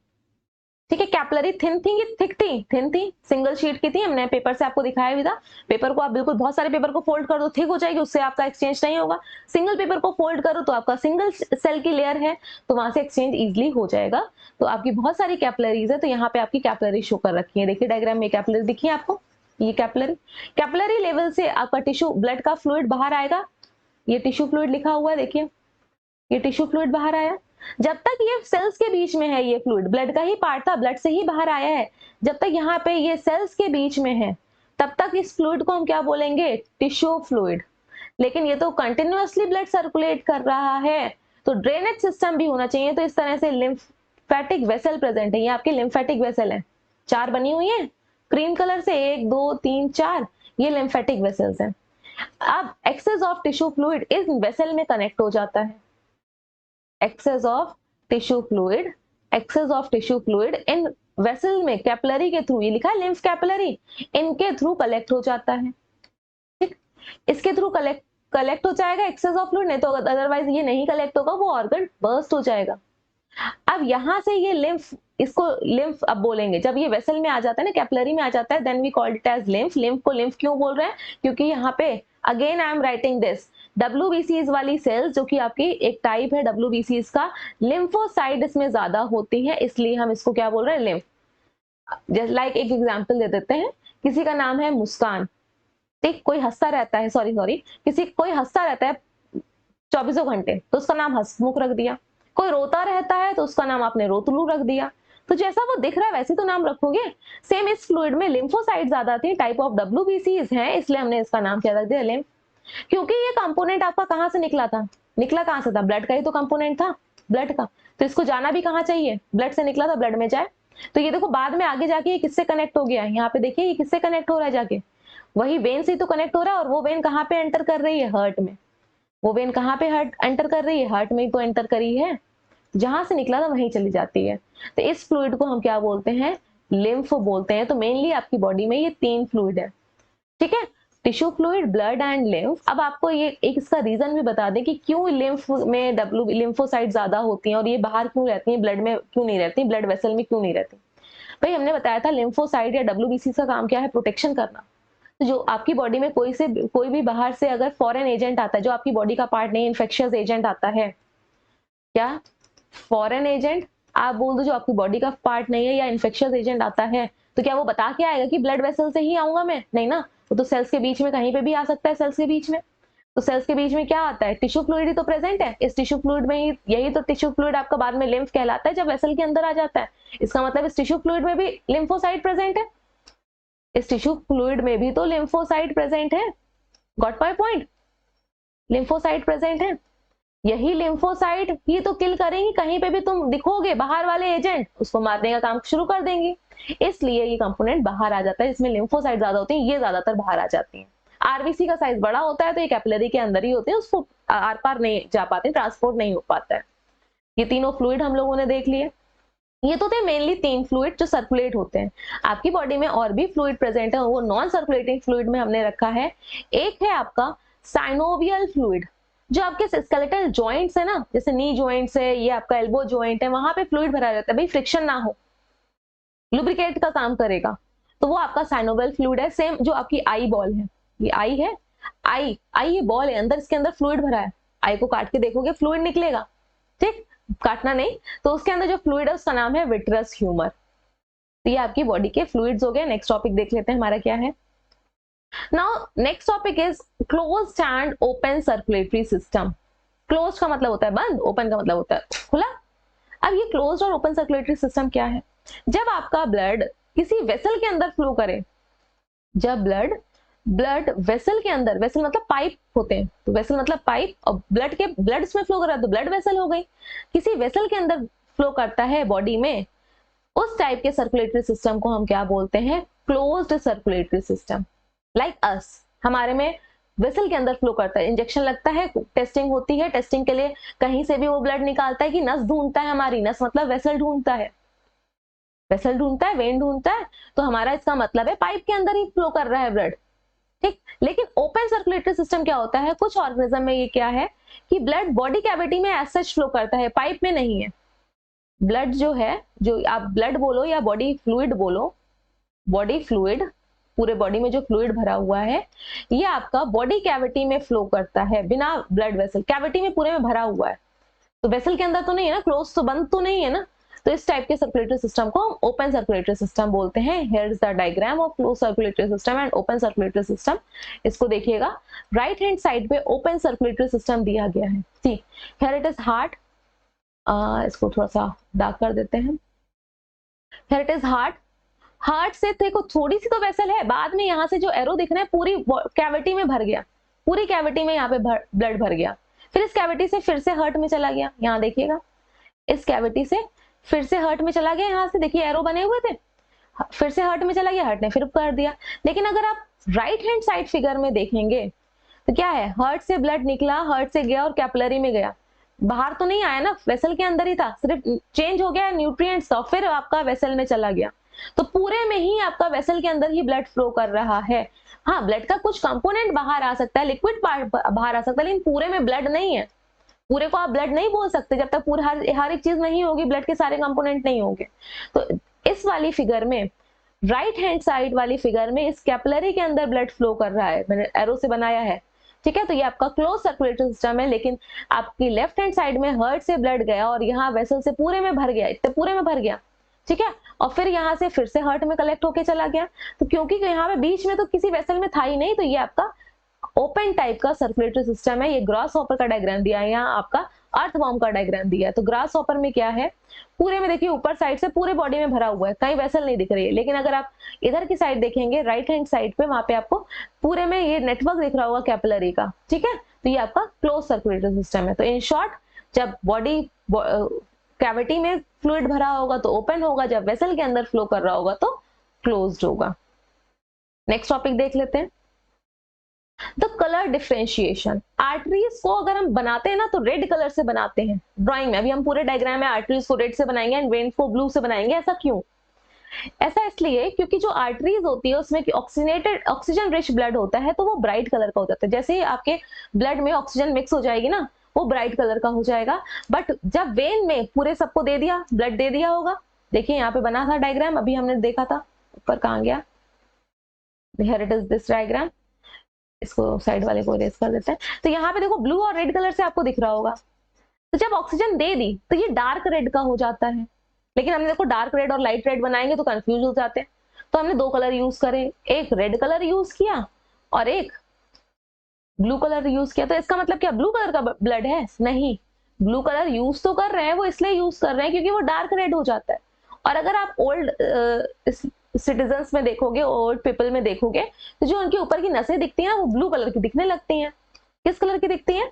ठीक है। कैपिलरी थिन थी कि थिक थी, थिन थी, सिंगल शीट की थी, हमने पेपर से आपको दिखाया भी था। पेपर को आप बिल्कुल बहुत सारे पेपर को फोल्ड कर दो, थिक हो जाएगी, उससे आपका एक्सचेंज नहीं होगा। सिंगल पेपर को फोल्ड करो तो आपका सिंगल सेल की लेयर है, तो वहां से एक्सचेंज इजिली हो जाएगा। तो आपकी बहुत सारी कैपिलरीज है, तो यहाँ पे आपकी कैपिलरी शो कर रखी है, देखिए डायग्राम में कैपिलरी दिखी है आपको, ये कैपिलरी, कैपिलरी लेवल से आपका टिश्यू ब्लड का फ्लूइड बाहर आएगा, ये टिश्यू फ्लूइड लिखा हुआ है, देखिए ये टिश्यू फ्लूइड बाहर आया। जब तक ये सेल्स के बीच में है, ये फ्लूइड ब्लड का ही पार्ट था, ब्लड से ही बाहर आया है, जब तक यहाँ पे ये सेल्स के बीच में है तब तक इस फ्लूइड को हम क्या बोलेंगे, टिश्यू फ्लूइड। लेकिन ये तो कंटिन्यूअसली ब्लड सर्कुलेट कर रहा है, तो ड्रेनेज सिस्टम भी होना चाहिए। तो इस तरह से लिम्फेटिक वेसल प्रेजेंट है, ये आपके लिम्फेटिक वेसल है, 4 बनी हुई है क्रीम कलर से, 1 2 3 4, ये लिम्फेटिक वेसल्स हैं। अब एक्सेस ऑफ टिश्यू फ्लूइड इस वेसल में कनेक्ट हो जाता है, excess of tissue fluid, excess of tissue fluid in vessel में कैपिलरी के थ्रू, ये लिखा है लिम्फ कैपिलरी, इनके थ्रू कलेक्ट हो जाता है, ठीक। इसके थ्रू कलेक्ट हो जाएगा एक्सेस ऑफ फ्लूइड, नहीं तो अदरवाइज ये नहीं कलेक्ट होगा, वो ऑर्गन बर्स्ट हो जाएगा। अब यहां से ये लिम्फ, इसको लिम्फ अब बोलेंगे, जब ये वेसल में आ जाता है ना, कैपिलरी में आ जाता है, then we called it as lymph. Lymph को लिम्फ क्यों बोल रहे हैं, क्योंकि यहाँ पे again I am writing this, WBCs वाली सेल्स जो कि आपकी एक टाइप है WBCs का, लिम्फोसाइट इसमें ज्यादा होती है, इसलिए हम इसको क्या बोल रहे हैं, लिम्फ। जस्ट लाइक एक एग्जांपल दे देते हैं, किसी का नाम है मुस्कान, ठीक, कोई हंसता रहता है, सॉरी किसी कोई हंसता रहता है 24 घंटे, तो उसका नाम हंसमुख रख दिया। कोई रोता रहता है तो उसका नाम आपने रोतलू रख दिया। तो जैसा वो दिख रहा है वैसे तो नाम रखोगे। सेम इस फ्लूइड में लिम्फोसाइट ज्यादा थी, टाइप ऑफ WBCs हैं, इसलिए हमने इसका नाम क्या रख दिया, लिम्फ। क्योंकि ये कंपोनेंट आपका कहां से निकला था, निकला कहां से था, ब्लड का ही तो कंपोनेंट था, ब्लड का। तो इसको जाना भी कहां चाहिए, ब्लड से निकला था, ब्लड में जाए। तो ये देखो बाद में आगे जाके ये किससे कनेक्ट हो गया है, यहाँ पे देखिए ये किससे कनेक्ट हो रहा है, जाके वही वेन से तो कनेक्ट हो रहा है। और वो वेन कहाँ पे एंटर कर रही है, हार्ट में। वो वेन कहाँ पे हार्ट एंटर कर रही है, हार्ट में ही तो एंटर करी है, जहां से निकला था वहीं चली जाती है। तो इस फ्लूइड को हम क्या बोलते हैं, लिम्फ बोलते हैं। तो मेनली आपकी बॉडी में ये 3 फ्लूइड है, ठीक है, tissue fluid, blood and lymph. अब आपको ये एक इसका रीजन भी बता दें कि क्यों लिम्फ में लिम्फोसाइट ज्यादा होती हैं और ये बाहर क्यों रहती हैं, ब्लड में क्यों नहीं रहती, ब्लड वेसल में क्यों नहीं रहती। भाई हमने बताया था लिम्फोसाइट या डब्ल्यूबीसी का काम क्या है, प्रोटेक्शन करना। तो जो आपकी बॉडी में कोई भी बाहर से अगर फॉरेन एजेंट आता है जो आपकी बॉडी का पार्ट नहीं, इन्फेक्शियस एजेंट आता है, क्या फॉरेन एजेंट आप बोल दो जो आपकी बॉडी का पार्ट नहीं है या इन्फेक्शियस एजेंट आता है, तो क्या वो बता के आएगा कि ब्लड वेसल से ही आऊंगा मैं? नहीं ना, वो तो सेल्स के बीच में कहीं पे भी आ सकता है। सेल्स के बीच में, तो सेल्स के बीच में क्या आता है, टिश्यू फ्लूइड ही तो प्रेजेंट है। इस टिश्यू फ्लूइड में ही, यही तो टिश्यू फ्लूइड आपका बाद में लिम्फ कहलाता है जब वेसल के अंदर आ जाता है। इसका मतलब इस टिश्यू फ्लूइड में भी लिम्फोसाइट प्रेजेंट है, इस टिश्यू फ्लूइड में भी तो लिम्फोसाइट प्रेजेंट है। Got my point? Lymphocyte present है, यही लिम्फोसाइट ही तो किल करेंगी, कहीं पे भी तुम दिखोगे बाहर वाले एजेंट उसको मारने का काम शुरू कर देंगी। इसलिए ये कंपोनेंट बाहर आ जाता है, इसमें लिम्फोसाइट ज्यादा होती है, ये ज्यादातर बाहर आ जाती हैं। आरबीसी का साइज बड़ा होता है तो ये कैपिलरी के अंदर ही होते हैं, उसको आर पार नहीं जा पाते, ट्रांसपोर्ट नहीं हो पाता है। ये तीनों फ्लूइड हम लोगों ने देख लिए। ये तो थे मेनली 3 फ्लूइड जो सर्कुलेट होते हैं। आपकी बॉडी में और भी फ्लूइड प्रेजेंट है, वो नॉन सर्कुलेटिंग फ्लूइड में हमने रखा है। एक है आपका साइनोवियल फ्लूइड, जो आपके स्केलेटल जॉइंट्स है ना, जैसे नी जॉइंट्स है, ये आपका एल्बो जॉइंट है, वहां पे फ्लूइड भरा रहता है, भाई फ्रिक्शन ना हो, लुब्रिकेट का काम करेगा, तो वो आपका साइनोवियल फ्लूइड है। सेम जो आपकी आई बॉल है, ये आई है, आई ये बॉल है, अंदर इसके अंदर फ्लूइड भरा है, आई को काट के देखोगे फ्लूइड निकलेगा, ठीक, काटना नहीं, तो उसके अंदर जो फ्लूइड है उसका नाम है विट्रस ह्यूमर। तो ये आपकी बॉडी के फ्लूइड्स हो गए। नेक्स्ट टॉपिक देख लेते हैं हमारा क्या है। Now next topic is closed end open circulatory system. Close का मतलब होता है बंद, ओपन का मतलब होता है खुला। अब ये क्लोज्ड और ओपन सर्कुलेटरी सिस्टम क्या है? जब आपका ब्लड किसी वेसल के अंदर फ्लो करे, जब ब्लड वेसल के अंदर, वेसल मतलब पाइप होते हैं, तो वेसल मतलब पाइप, और ब्लड इसमें फ्लो कर रहा है तो ब्लड वेसल हो गई। किसी वेसल के अंदर फ्लो करता है बॉडी में, उस टाइप के सर्कुलेटरी सिस्टम को हम क्या बोलते हैं? Closed circulatory system. Like us, हमारे में वेसल के अंदर फ्लो करता है, इंजेक्शन लगता है, टेस्टिंग होती है, टेस्टिंग के लिए कहीं से भी वो ब्लड निकालता है कि नस ढूंढता है, हमारी नस मतलब वेसल ढूंढता है, वेसल ढूंढता है, वेन ढूंढता है, तो हमारा इसका मतलब है पाइप के अंदर ही फ्लो कर रहा है ब्लड, ठीक। लेकिन ओपन सर्कुलेटरी सिस्टम क्या होता है? कुछ ऑर्गेनिज्म में ये क्या है कि ब्लड बॉडी कैविटी में एज सच फ्लो करता है, पाइप में नहीं है। ब्लड जो है, जो आप ब्लड बोलो या बॉडी फ्लूइड बोलो, बॉडी फ्लूइड, पूरे बॉडी में जो फ्लूइड भरा हुआ है, ये आपका बॉडी कैविटी में फ्लो करता है बिना ब्लड वेसल, कैविटी में पूरे में भरा हुआ है, तो वेसल के अंदर तो नहीं है ना, क्लोज तो बंद तो नहीं है ना, तो इस टाइप के सर्कुलेटरी सिस्टम को हम ओपन सर्कुलेटरी सिस्टम बोलते हैं। Here is the diagram of close circulatory system and open circulatory system. इसको देखिएगा, राइट हैंड साइड पे ओपन सर्कुलेटरी सिस्टम दिया गया है। See here it is heart, इसको थोड़ा सा डार्क कर देते हैं। Here it is heart, heart से देखो थोड़ी सी तो वेसल है, बाद में यहाँ से जो एरो दिख रहा है पूरी कैविटी में भर गया, पूरी कैविटी में यहाँ पे ब्लड भर गया, फिर इस कैविटी से फिर से हार्ट में चला गया, यहाँ देखिएगा, इस कैविटी से फिर से हार्ट में चला गया, यहाँ से देखिए एरो बने हुए थे, फिर से हार्ट में चला गया, हार्ट ने फिर कर दिया। लेकिन अगर आप राइट हैंड साइड फिगर में देखेंगे तो क्या है, हार्ट से ब्लड निकला, हार्ट से गया और कैपिलरी में गया, बाहर तो नहीं आया ना, वेसल के अंदर ही था, सिर्फ चेंज हो गया न्यूट्रिएंट्स का, फिर आपका वेसल में चला गया, तो पूरे में ही आपका वेसल के अंदर ही ब्लड फ्लो कर रहा है। हाँ, ब्लड का कुछ कंपोनेंट बाहर आ सकता है, लिक्विड पार्ट बाहर आ सकता है, लेकिन पूरे में ब्लड नहीं है, पूरे को आप ब्लड नहीं बोल सकते जब तक पूरा हर एक चीज नहीं होगी, ब्लड के सारे कंपोनेंट नहीं होंगे। तो इस वाली फिगर में, राइट हैंड साइड वाली फिगर में, इस कैपिलरी के अंदर ब्लड फ्लो कर रहा है, मैंने एरो से बनाया है, ठीक है। तो ये आपका क्लोज सर्कुलेटरी सिस्टम है, लेकिन आपकी लेफ्ट हैंड साइड में हार्ट से ब्लड गया और यहाँ वेसल से पूरे में भर गया, इतने पूरे में भर गया, ठीक है, और फिर यहाँ से फिर से हार्ट में कलेक्ट होके चला गया, तो क्योंकि यहाँ पे बीच में तो किसी वेसल में था ही नहीं, तो ये आपका ओपन टाइप का सर्कुलेटरी सिस्टम है। ये ग्रास हॉपर का डायग्राम दिया है, यहाँ आपका अर्थवॉर्म का डायग्राम दिया है। तो ग्रास हॉपर में क्या है, पूरे में देखिए ऊपर साइड से पूरे बॉडी में भरा हुआ है, कहीं वेसल नहीं दिख रही है, लेकिन अगर आप इधर की साइड देखेंगे राइट हैंड साइड पे, वहां पे आपको पूरे में ये नेटवर्क दिख रहा होगा कैपिलरी का, ठीक है। तो ये आपका क्लोज सर्कुलेटरी सिस्टम है। तो इन शॉर्ट, जब बॉडी कैविटी में फ्लूइड भरा होगा तो ओपन होगा, जब वेसल के अंदर फ्लो कर रहा होगा तो क्लोज्ड होगा। नेक्स्ट टॉपिक देख लेते हैं, द कलर डिफरेंशिएशन। आर्टरीज को अगर हम बनाते हैं ना तो रेड कलर से बनाते हैं ड्राइंग में, अभी हम पूरे डायग्राम में आर्टरीज को रेड से बनाएंगे एंड वेन्स को ब्लू से बनाएंगे। ऐसा क्यों? ऐसा इसलिए क्योंकि जो आर्टरीज होती है उसमें ऑक्सीजनेटेड, ऑक्सीजन रिच ब्लड होता है, तो वो ब्राइट कलर का हो जाता है। जैसे ही आपके ब्लड में ऑक्सीजन मिक्स हो जाएगी ना, वो ब्राइट कलर का हो जाएगा। बट जब वेन में पूरे सबको दे दिया, ब्लड दे दिया होगा, देखिए यहाँ पे बना था डायग्राम, अभी हमने देखा था, ऊपर कहाँ गया, here it is this diagram. इसको साइड वाले को इरेज कर देते हैं। तो यहाँ पे देखो ब्लू और रेड कलर से आपको दिख रहा होगा। तो जब ऑक्सीजन दे दी तो ये डार्क रेड का हो जाता है, लेकिन हमने देखो डार्क रेड और लाइट रेड बनाएंगे तो कंफ्यूज हो जाते हैं। तो हमने दो कलर यूज करे, एक रेड कलर यूज किया और एक ब्लू कलर यूज किया। तो इसका मतलब क्या ब्लू कलर का ब्लड है? नहीं, ब्लू कलर यूज तो कर रहे हैं, वो इसलिए यूज कर रहे हैं क्योंकि वो डार्क रेड हो जाता है। और अगर आप ओल्ड सिटीजन्स में देखोगे, ओल्ड पीपल में देखोगे, तो जो उनके ऊपर की नसें दिखती हैं वो ब्लू कलर की दिखने लगती हैं। किस कलर की दिखती हैं?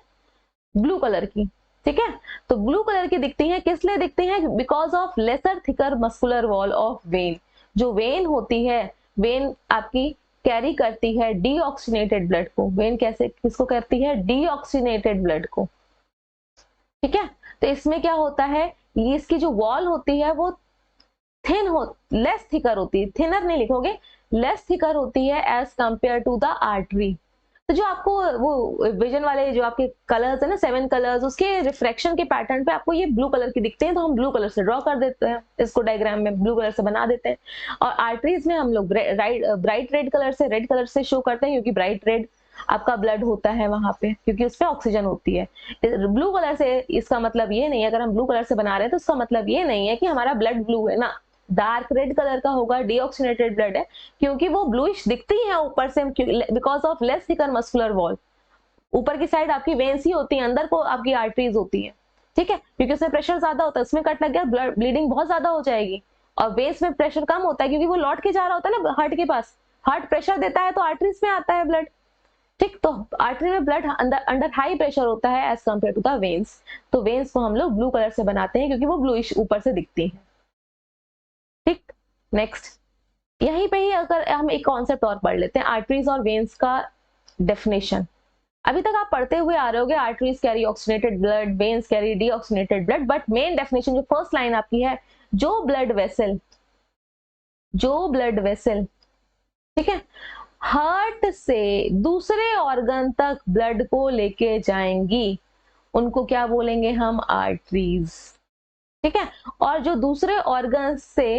ब्लू कलर की। ठीक है, तो ब्लू कलर की दिखती हैं, किस लिए दिखती हैं? Because of lesser thicker muscular wall of vein. जो वेन होती है, वेन आपकी कैरी करती है डीऑक्सीनेटेड ब्लड को। वेन कैसे किसको करती है? डीऑक्सीनेटेड ब्लड को। ठीक है, तो इसमें क्या होता है, ये इसकी जो वॉल होती है वो थिन हो, लेस थिकर होती है, थिनर नहीं लिखोगे, लेस थिकर होती है as compare to the artery. तो जो आपको वो विजन वाले जो आपके कलर्स है ना, 7 कलर्स, उसके रिफ्रैक्शन के पैटर्न पे आपको ये ब्लू कलर की दिखते हैं, तो हम ब्लू कलर से ड्रॉ कर देते हैं, इसको डायग्राम में ब्लू कलर से बना देते हैं। और आर्टरीज में हम लोग ब्राइट रेड कलर से शो करते हैं, क्योंकि ब्राइट रेड आपका ब्लड होता है वहां पे, क्योंकि उसपे ऑक्सीजन होती है। ब्लू कलर से इसका मतलब ये नहीं है, अगर हम ब्लू कलर से बना रहे हैं तो इसका मतलब ये नहीं है कि हमारा ब्लड ब्लू है ना, डार्क रेड कलर का होगा, डीऑक्सीनेटेड ब्लड है, क्योंकि वो ब्लूइश दिखती है ऊपर से, because of less thicker muscular wall. ऊपर की साइड आपकी वेन्स ही होती है, अंदर को आपकी आर्टरीज होती है। ठीक है, क्योंकि उसमें प्रेशर ज्यादा होता है, उसमें कट लग गया ब्लीडिंग बहुत ज्यादा हो जाएगी। और वेन्स में प्रेशर कम होता है क्योंकि वो लौट के जा रहा होता है ना हार्ट के पास, हार्ट प्रेशर देता है तो आर्टरीज में आता है ब्लड। ठीक, तो आर्टरी में ब्लड अंदर अंडर हाई प्रेशर होता है as compare to the veins. तो वेन्स को हम लोग ब्लू कलर से बनाते हैं क्योंकि वो ब्लूइश ऊपर से दिखती है। ठीक, नेक्स्ट, यहीं पे ही अगर हम एक कॉन्सेप्ट और पढ़ लेते हैं, आर्टरीज और वेन्स का डेफिनेशन। अभी तक आप पढ़ते हुए आ रहे होगे, arteries carry oxygenated blood, veins carry deoxygenated blood, but main definition जो फर्स्ट लाइन आपकी है, जो ब्लड वेसल, ठीक है, हार्ट से दूसरे ऑर्गन तक ब्लड को लेके जाएंगी, उनको क्या बोलेंगे हम? आर्टरीज। ठीक है, और जो दूसरे ऑर्गन से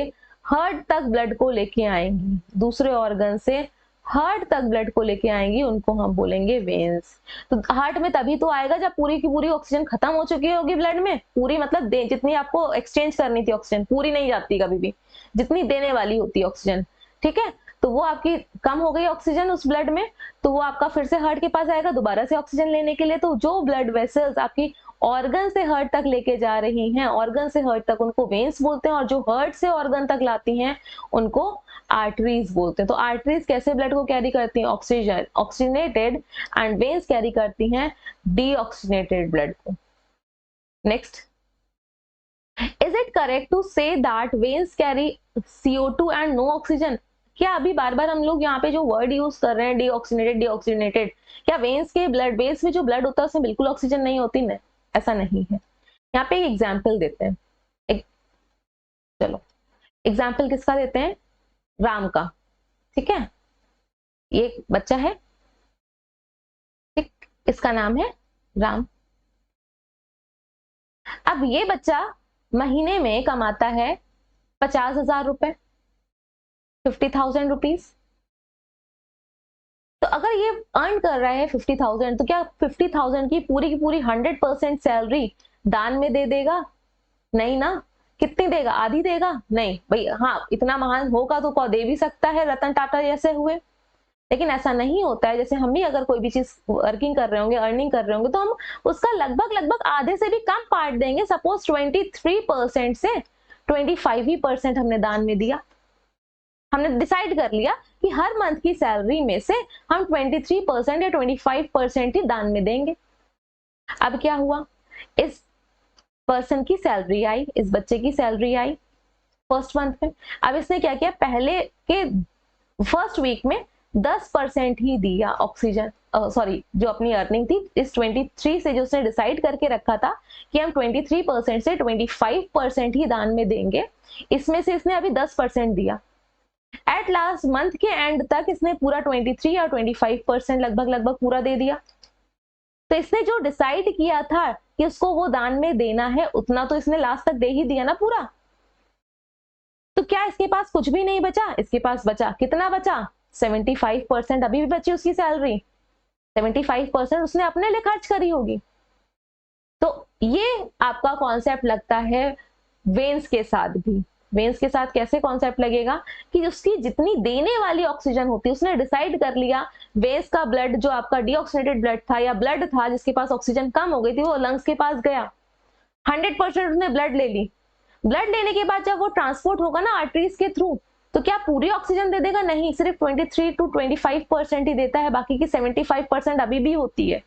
हार्ट तक ब्लड को लेके आएंगी, दूसरे ऑर्गन से हार्ट तक ब्लड को लेके आएंगी, उनको हम बोलेंगे वेन्स। तो हार्ट में तभी तो आएगा जब पूरी की पूरी ऑक्सीजन खत्म हो चुकी होगी ब्लड में, पूरी मतलब जितनी आपको एक्सचेंज करनी थी ऑक्सीजन, पूरी नहीं जाती कभी भी, जितनी देने वाली होती है ऑक्सीजन। ठीक है, तो वो आपकी कम हो गई ऑक्सीजन उस ब्लड में, तो वो आपका फिर से हार्ट के पास आएगा दोबारा से ऑक्सीजन लेने के लिए। तो जो ब्लड वेसल्स आपकी ऑर्गन से हार्ट तक लेके जा रही हैं, ऑर्गन से हार्ट तक, उनको वेन्स बोलते हैं, और जो हार्ट से ऑर्गन तक लाती हैं उनको आर्टरीज बोलते हैं। तो आर्टरीज कैसे ब्लड को कैरी करती हैं? Oxygen oxygenated, and veins carry करती हैं डीऑक्सीनेटेड ब्लड को। Next, is it correct to say that veins carry CO2 and no oxygen? क्या अभी बार बार हम लोग यहाँ पे जो वर्ड यूज कर रहे हैं डीऑक्सीनेटेड, क्या वेन्स के ब्लड, वेन्स में जो ब्लड होता है उसमें बिल्कुल ऑक्सीजन नहीं होती? नहीं, ऐसा नहीं है। यहाँ पे एक एग्जाम्पल देते हैं, चलो एग्जाम्पल किसका देते हैं? राम का। ठीक है, ये एक बच्चा है, ठीक, इसका नाम है राम। अब ये बच्चा महीने में कमाता है 50,000 रुपए, 50,000 रुपीज। तो अगर ये अर्न कर रहा है 50,000, तो क्या 50,000 की पूरी 100% सैलरी दान में दे देगा? नहीं ना। कितनी देगा? आधी देगा? नहीं भाई, हाँ इतना महान होगा तो दे भी सकता है, रतन टाटा जैसे हुए, लेकिन ऐसा नहीं होता है। जैसे हम भी अगर कोई भी चीज वर्किंग कर रहे होंगे, अर्निंग कर रहे होंगे, तो हम उसका लगभग आधे से भी कम पार्ट देंगे। सपोज 23% से 25% हमने दान में दिया, हमने डिसाइड कर लिया कि हर मंथ की सैलरी में से हम 23% या 25% ही दान में देंगे। अब क्या हुआ, इस पर्सन की सैलरी आई, इस बच्चे की सैलरी आई फर्स्ट मंथ में। अब इसने क्या किया, पहले के फर्स्ट वीक में 10% ही दिया ऑक्सीजन, सॉरी जो अपनी अर्निंग थी, इस 23 से जो उसने डिसाइड करके रखा था कि हम 23% से 25% ही दान में देंगे, इसमें से इसने अभी 10% दिया। एट लास्ट मंथ के एंड तक इसने पूरा 23 या 25% लगभग पूरा दे दिया। तो इसने जो डिसाइड किया था कि उसको वो दान में देना है, उतना तो इसने लास्ट तक दे ही दिया ना पूरा। तो क्या इसके पास कुछ भी नहीं बचा? इसके पास बचा, कितना बचा? 75%। अभी भी बची उसकी सैलरी, 75% उसने अपने लिए खर्च करी होगी। तो ये आपका कॉन्सेप्ट लगता है वेन्स के साथ भी। वेन्स के साथ कैसे कॉन्सेप्ट लगेगा कि उसकी जितनी देने वाली ऑक्सीजन होती है, उसने डिसाइड कर लिया वेन्स का ब्लड जो आपका डीऑक्सीनेटेड ब्लड था या ब्लड था जिसके पास ऑक्सीजन कम हो गई थी, वो लंग्स के पास गया, 100% उसने ब्लड ले ली। ब्लड लेने के बाद जब वो ट्रांसपोर्ट होगा ना आर्टरीज के थ्रू, तो क्या पूरी ऑक्सीजन दे देगा? नहीं, सिर्फ 23 to 25% ही देता है, बाकी की 75% अभी भी होती है।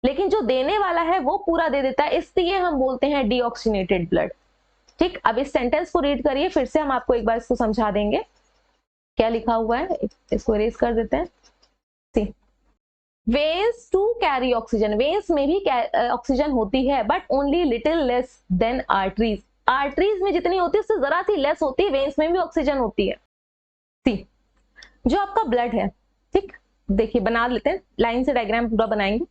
लेकिन जो देने वाला है वो पूरा दे देता है, इसलिए हम बोलते हैं डीऑक्सीनेटेड ब्लड। ठीक, अब इस सेंटेंस को रीड करिए, फिर से हम आपको एक बार इसको समझा देंगे क्या लिखा हुआ है। इसको इरेज कर देते हैं। See, veins to carry oxygen, veins में भी ऑक्सीजन होती है but only little less than arteries. Arteries में जितनी होती है उससे जरा सी लेस होती है, वेन्स में भी ऑक्सीजन होती है। सी, जो आपका ब्लड है, ठीक, देखिए बना लेते हैं, लाइन से डायग्राम पूरा बनाएंगे।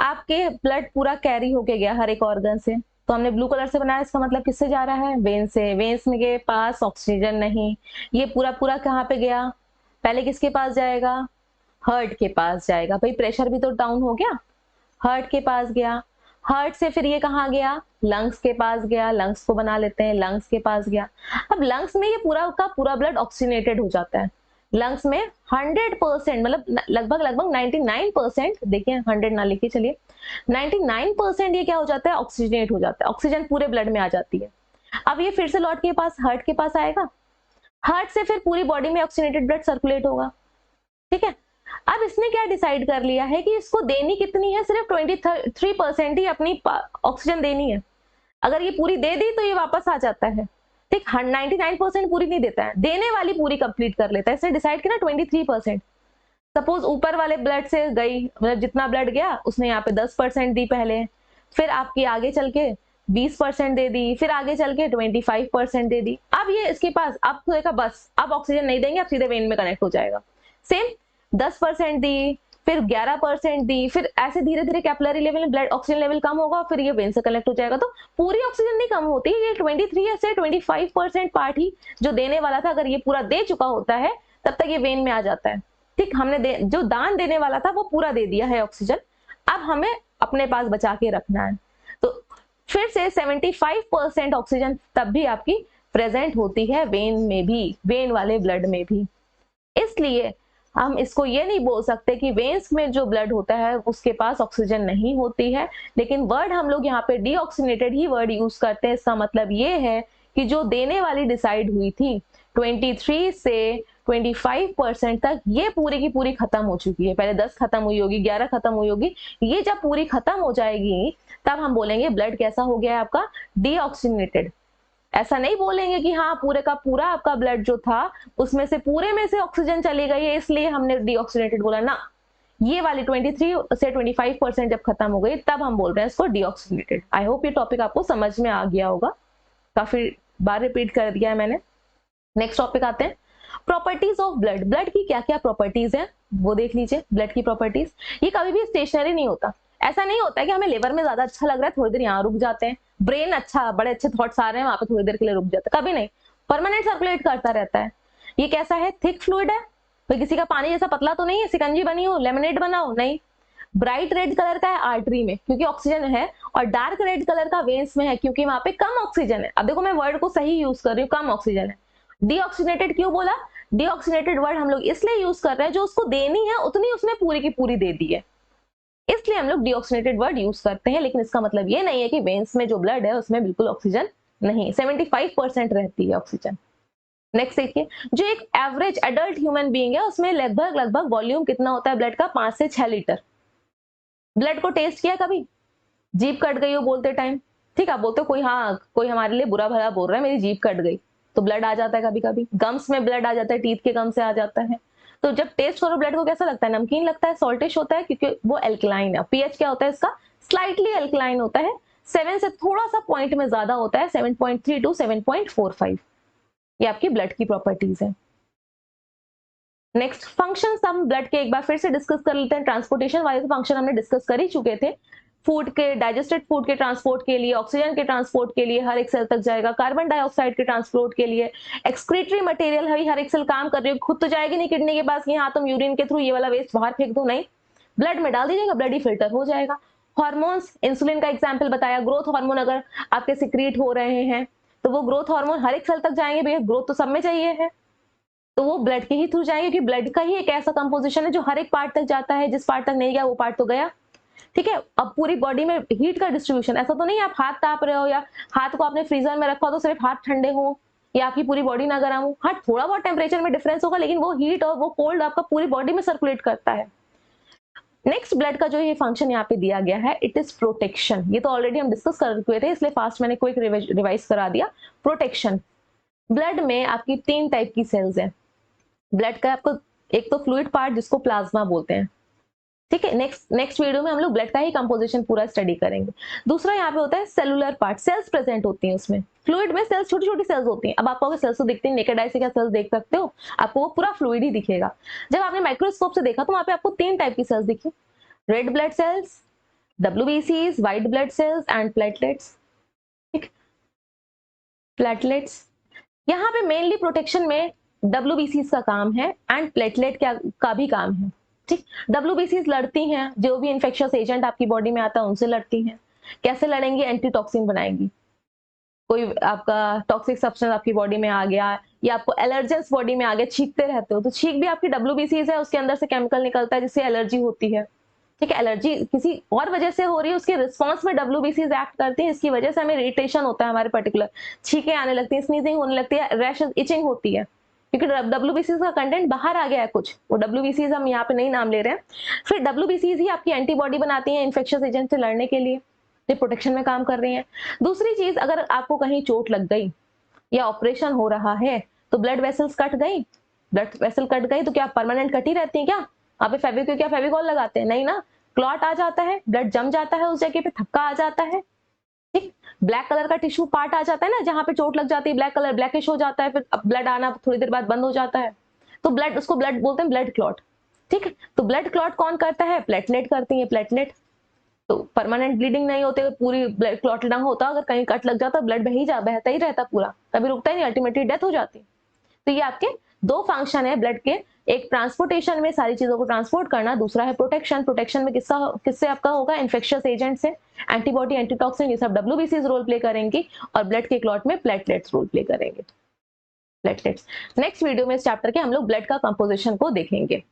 आपके ब्लड पूरा कैरी होके गया हर एक ऑर्गन से, तो हमने ब्लू कलर से बनाया, इसका मतलब किससे जा रहा है? वेन से। वेन्स में के पास ऑक्सीजन नहीं, ये पूरा पूरा कहाँ पे गया? पहले किसके पास जाएगा? हार्ट के पास जाएगा। भाई प्रेशर भी तो डाउन हो गया, हार्ट के पास गया। हार्ट से फिर ये कहाँ गया? लंग्स के पास गया। लंग्स को बना लेते हैं, लंग्स के पास गया। अब लंग्स में ये पूरा का पूरा ब्लड ऑक्सीनेटेड हो जाता है। लंग्स में 100% मतलब लगभग 99%, देखिए 100 ना लिखिए, चलिए 99% ये क्या हो जाता है? ऑक्सीजनेट हो जाता है, ऑक्सीजन पूरे ब्लड में आ जाती है। अब ये फिर से लौट के पास हार्ट के पास आएगा, हार्ट से फिर पूरी बॉडी में ऑक्सीनेटेड ब्लड सर्कुलेट होगा। ठीक है, अब इसने क्या डिसाइड कर लिया है कि इसको देनी कितनी है? सिर्फ 23% ही अपनी ऑक्सीजन देनी है। अगर ये पूरी दे दी तो ये वापस आ जाता है। ठीक, 99% पूरी नहीं देता है, देने वाली पूरी कंप्लीट कर लेता है। इसने डिसाइड किया 23%। सपोज ऊपर वाले ब्लड से गई, मतलब जितना ब्लड गया उसने यहाँ पे 10% दी पहले, फिर आपकी आगे चल के 20% दे दी, फिर आगे चल के 25% दे दी। अब ये इसके पास अब तो देखा बस अब ऑक्सीजन नहीं देंगे, अब सीधे वेन में कनेक्ट हो जाएगा। सेम 10% दी, फिर 11% दी, फिर ऐसे धीरे धीरे कैपिलरी लेवल में ब्लड ऑक्सीजन लेवल कम होगा, फिर ये वेन से कनेक्ट हो जाएगा। तो पूरी ऑक्सीजन नहीं कम होती, ये 23 से 25% पार्ट ही जो देने वाला था, अगर ये पूरा दे चुका होता है तब तक ये वेन में आ जाता है। ठीक, हमने जो दान देने वाला था वो पूरा दे दिया है ऑक्सीजन, अब हमें अपने पास बचा के रखना है। तो फिर से 75% ऑक्सीजन तब भी आपकी प्रेजेंट होती है वेन में भी, वेन वाले ब्लड में भी। इसलिए हम इसको ये नहीं बोल सकते कि वेन्स में जो ब्लड होता है उसके पास ऑक्सीजन नहीं होती है, लेकिन वर्ड हम लोग यहाँ पे डीऑक्सीनेटेड ही वर्ड यूज करते हैं। इसका मतलब ये है कि जो देने वाली डिसाइड हुई थी 23 से 25% तक, ये पूरी की पूरी खत्म हो चुकी है। पहले 10 खत्म हुई होगी, 11 खत्म हुई होगी, ये जब पूरी खत्म हो जाएगी तब हम बोलेंगे ब्लड कैसा हो गया है आपका? डीऑक्सीनेटेड। ऐसा नहीं बोलेंगे कि हाँ पूरे का पूरा आपका ब्लड जो था उसमें से पूरे में से ऑक्सीजन चली गई है इसलिए हमने डीऑक्सीनेटेड बोला ना। ये वाली 23 से 25% जब खत्म हो गई तब हम बोल रहे हैं इसको डीऑक्सीनेटेड। आई होप ये टॉपिक आपको समझ में आ गया होगा, काफी बार रिपीट कर दिया है मैंने। नेक्स्ट टॉपिक आते हैं, प्रॉपर्टीज ऑफ ब्लड। ब्लड की क्या क्या प्रॉपर्टीज है वो देख लीजिए। ब्लड की प्रॉपर्टीज, ये कभी भी स्टेशनरी नहीं होता। ऐसा नहीं होता है कि हमें लिवर में ज्यादा अच्छा लग रहा है थोड़ी देर यहाँ रुक जाते हैं, ब्रेन अच्छा बड़े अच्छे थॉट्स आ रहे हैं वहां पे थोड़ी देर के लिए रुक जाते हैं, कभी नहीं, परमानेंट सर्कुलेट करता रहता है। ये कैसा है? थिक फ्लूइड है, कोई किसी का पानी जैसा पतला तो नहीं है, सिकंजी बनी हो, लेमनेड बनाओ, नहीं। ब्राइट रेड कलर का है आर्टरी में क्योंकि ऑक्सीजन है, और डार्क रेड कलर का वेन्स में है क्योंकि वहां पे कम ऑक्सीजन है। अब देखो मैं वर्ड को सही यूज कर रही हूँ, कम ऑक्सीजन है। डीऑक्सीनेटेड क्यों बोला? डीऑक्सीनेटेड वर्ड हम लोग इसलिए यूज कर रहे हैं जो उसको देनी है उतनी उसने पूरी की पूरी दे दी है, इसलिए हम लोग डीऑक्सीनेटेड वर्ड यूज करते हैं। लेकिन इसका मतलब ये नहीं है कि वेन्स में जो ब्लड है उसमें बिल्कुल ऑक्सीजन नहीं, 75% रहती है ऑक्सीजन। नेक्स्ट देखिए, जो एक एवरेज एडल्ट ह्यूमन बीइंग है उसमें लगभग वॉल्यूम कितना होता है ब्लड का? 5 से 6 लीटर। ब्लड को टेस्ट किया कभी? जीभ कट गई हो बोलते टाइम, ठीक, आप बोलते हो कोई, हाँ कोई हमारे लिए बुरा भला बोल रहा है, मेरी जीभ कट गई, तो ब्लड आ जाता है कभी कभी, गम्स में ब्लड आ जाता है, टीथ के गम से आ जाता है। तो जब टेस्ट करो ब्लड को कैसा लगता है? नमकीन लगता है, सॉल्टिश होता है क्योंकि वो एल्कलाइन है। पीएच क्या होता है इसका? स्लाइटली एल्कलाइन होता है, 7 से थोड़ा सा पॉइंट में ज्यादा होता है, 7.3 टू 7.45। ये आपकी ब्लड की प्रॉपर्टीज है। नेक्स्ट फंक्शन हम ब्लड के एक बार फिर से डिस्कस कर लेते हैं। ट्रांसपोर्टेशन वाले फंक्शन हमने डिस्कस कर ही चुके थे। फूड के, डाइजेस्टेड फूड के ट्रांसपोर्ट के लिए, ऑक्सीजन के ट्रांसपोर्ट के लिए हर एक सेल तक जाएगा, कार्बन डाइऑक्साइड के ट्रांसपोर्ट के लिए, एक्सक्रीटरी मटेरियल हर एक सेल काम कर रही है, खुद तो जाएगी नहीं किडनी के पास कि हाँ तुम यूरिन के थ्रू ये वाला वेस्ट बाहर फेंक दो, नहीं, ब्लड में डाल दीजिएगा, ब्लड ही फिल्टर हो जाएगा। हार्मोन्स, इंसुलिन का एग्जाम्पल बताया, ग्रोथ हार्मोन अगर आपके सिक्रीट हो रहे हैं तो वो ग्रोथ हार्मोन हर एक सेल तक जाएंगे, भैया ग्रोथ तो सब में चाहिए है, तो वो ब्लड के ही थ्रू जाएंगे, क्योंकि ब्लड का ही एक ऐसा कंपोजिशन है जो हर एक पार्ट तक जाता है, जिस पार्ट तक नहीं गया वो पार्ट तो गया। ठीक है, अब पूरी बॉडी में हीट का डिस्ट्रीब्यूशन, ऐसा तो नहीं आप हाथ ताप रहे हो या हाथ को आपने फ्रीजर में रखा हो तो सिर्फ हाथ ठंडे हो या आपकी पूरी बॉडी ना गर्म हो, हाँ थोड़ा बहुत टेम्परेचर में डिफरेंस होगा, लेकिन वो हीट और वो कोल्ड आपका पूरी बॉडी में सर्कुलेट करता है। नेक्स्ट ब्लड का जो ये फंक्शन यहाँ पे दिया गया है, इट इज प्रोटेक्शन। ये तो ऑलरेडी हम डिस्कस कर चुके थे, इसलिए फास्ट मैंने क्विक रिवाइज करा दिया। प्रोटेक्शन, ब्लड में आपकी 3 टाइप की सेल्स हैं ब्लड का, आपको एक तो फ्लूइड पार्ट जिसको प्लाज्मा बोलते हैं, ठीक है, नेक्स्ट वीडियो में हम लोग ब्लड का ही कंपोजिशन पूरा स्टडी करेंगे। दूसरा यहाँ पे होता है सेलुलर पार्ट, सेल्स प्रेजेंट होती हैं उसमें, फ्लूइड में सेल्स छोटी छोटी सेल्स होती हैं। अब आपको सेल्स तो दिखती है, नेकेड आई से क्या सेल्स देख सकते हो, आपको वो पूरा फ्लूइड ही दिखेगा। जब आपने माइक्रोस्कोप से देखा तो वहां पे आपको 3 टाइप की सेल्स दिखी, red blood cells, WBCs, white blood cells and platelets. ठीक, प्लेटलेट्स यहाँ पे मेनली प्रोटेक्शन में WBCs का काम है एंड प्लेटलेट का भी काम है। ठीक, WBCs लड़ती हैं, जो भी इन्फेक्शियस एजेंट आपकी बॉडी में आता है उनसे लड़ती हैं। कैसे लड़ेंगी, एंटीटॉक्सिन बनाएंगी। कोई आपका टॉक्सिक सब्सटेंस आपकी बॉडी में आ गया या आपको एलर्जेंस बॉडी में आ गया, छींकते रहते हो तो छींक भी आपकी WBCs है, उसके अंदर से केमिकल निकलता है जिससे एलर्जी होती है। ठीक है, एलर्जी किसी और वजह से हो रही है, उसके रिस्पॉन्स में WBCs एक्ट करती हैं, इसकी वजह से हमें इरिटेशन होता है, हमारे पर्टिकुलर छींकें आने लगती है, स्नीजिंग होने लगती है, रैश इचिंग होती है, क्योंकि WBCs का कंटेंट बाहर आ गया है कुछ, वो WBCs हम यहाँ पे नहीं नाम ले रहे हैं। फिर WBCs ही आपकी एंटीबॉडी बनाती हैं इन्फेक्शियस एजेंट से लड़ने के लिए, ये प्रोटेक्शन में काम कर रही हैं। दूसरी चीज, अगर आपको कहीं चोट लग गई या ऑपरेशन हो रहा है तो ब्लड वेसल्स कट गई, ब्लड वेसल कट गई तो क्या परमानेंट कटी रहती है क्या, वहां पे फेविक्विक या फेविकॉल लगाते हैं, नहीं ना, क्लॉट आ जाता है, ब्लड जम जाता है, उस जगह पे थक्का आ जाता है। ठीक, ब्लैक कलर का टिश्यू पार्ट आ जाता है ना, जहां पे चोट लग जाती है ब्लैक कलर ब्लैकिश हो जाता है, फिर ब्लड आना थोड़ी देर बाद बंद हो जाता है, तो ब्लड, उसको ब्लड बोलते हैं ब्लड क्लॉट। ठीक है, तो ब्लड क्लॉट कौन करता है, प्लेटलेट करती है, प्लेटलेट। तो परमानेंट ब्लीडिंग नहीं होते, पूरी ब्लड क्लॉट ना होता, अगर कहीं कट लग जाता ब्लड बहता ही रहता पूरा, कभी रुकता ही नहीं, अल्टीमेटली डेथ हो जाती। तो ये आपके 2 फंक्शन है ब्लड के, एक ट्रांसपोर्टेशन में सारी चीजों को ट्रांसपोर्ट करना, दूसरा है प्रोटेक्शन। प्रोटेक्शन में किससे आपका होगा, इन्फेक्शियस एजेंट से, एंटीबॉडी, एंटीटॉक्सिन, ये सब WBCs रोल प्ले करेंगी, और ब्लड के क्लॉट में प्लेटलेट्स रोल प्ले करेंगे, प्लेटलेट्स। नेक्स्ट वीडियो में इस चैप्टर के हम लोग ब्लड का कंपोजिशन को देखेंगे।